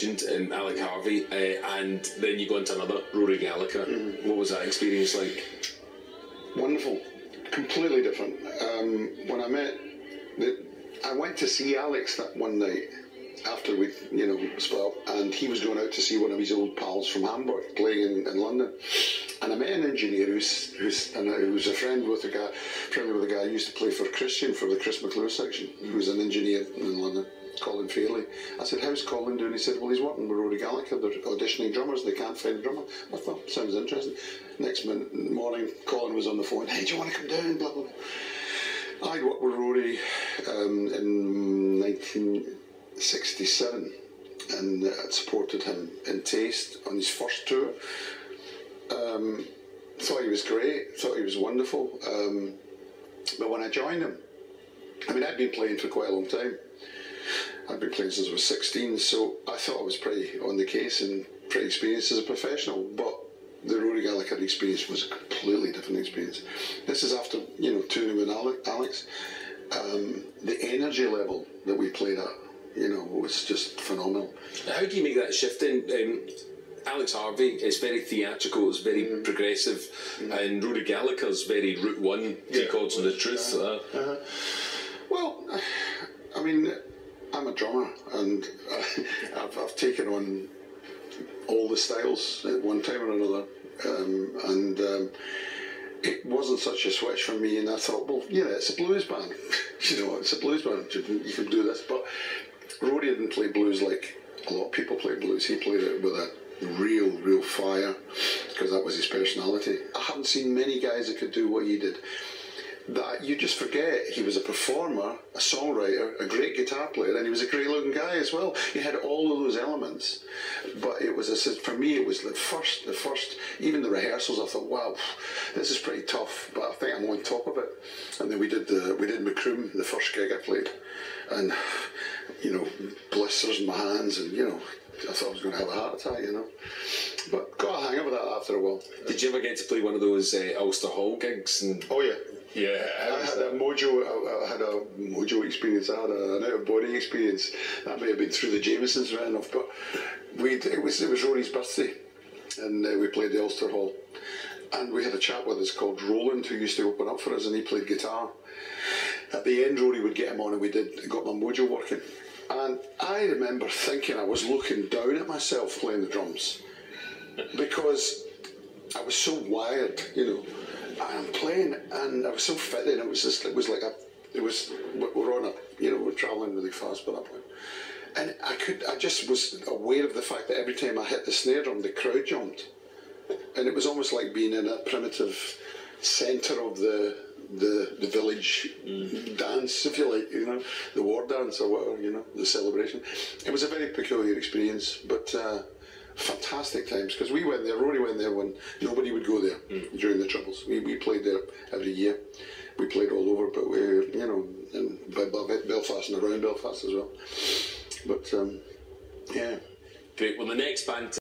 and Alec Harvey, and then you go into another Rory Gallagher. What was that experience like? Wonderful, completely different. When I met, I went to see Alex that one night after we, split up, and he was going out to see one of his old pals from Hamburg playing in London. And I met an engineer who was a friend with a guy who used to play for Christian for the Chris McClure section, who was an engineer in London, Colin Fairley. I said, "How's Colin doing?" He said, "Well, he's working with Rory Gallagher. They're auditioning drummers. They can't find a drummer." I thought, sounds interesting. Next morning, Colin was on the phone. "Hey, do you want to come down?" Blah, blah, blah. I'd worked with Rory in 1967 and I'd supported him in Taste on his first tour. Thought he was great, thought he was wonderful. But when I joined him, I'd been playing for quite a long time. I'd been playing since I was 16, so I thought I was pretty on the case and pretty experienced as a professional. But the Rory Gallagher experience was a completely different experience. This is after, touring with Alex. The energy level that we played at, was just phenomenal. How do you make that shift in? Alex Harvey is very theatrical, it's very progressive, and Rory Gallagher's very Route 1, three chords and the truth. Well, I'm a drummer, and I've taken on all the styles at one time or another, it wasn't such a switch for me, and I thought, well, it's a blues band. It's a blues band, you can do this. But Rory didn't play blues like a lot of people play blues. He played it with a real fire, because that was his personality. I haven't seen many guys that could do what he did. That you just forget he was a performer, a songwriter, a great guitar player, and he was a great looking guy as well. He had all of those elements. But it was, for me, it was the first, even the rehearsals, I thought, wow, this is pretty tough, but I think I'm on top of it. And then we did Macroom, the first gig I played, and blisters in my hands, and I thought I was going to have a heart attack, But got a hang of that after a while. Did you ever get to play one of those Ulster Hall gigs? Oh yeah. Yeah. I had a mojo experience. I had an out-of-body experience. That may have been through the Jamesons right enough, but it was Rory's birthday, and we played the Ulster Hall. And we had a chap with us called Roland, who used to open up for us, and he played guitar. At the end, Rory would get him on, and we got my mojo working. And I remember thinking I was looking down at myself playing the drums, because I was so wired, I'm playing, and I was so fit in. We're travelling really fast by that point. And I just was aware of the fact that every time I hit the snare drum, the crowd jumped. And it was almost like being in a primitive centre of the village dance, if you like, the war dance or whatever, the celebration. It was a very peculiar experience, but fantastic times, because we went there, Rory went there when nobody would go there during the Troubles. We played there every year. We played all over, but we, in Belfast and around Belfast as well. But, yeah. Great. Well, the next band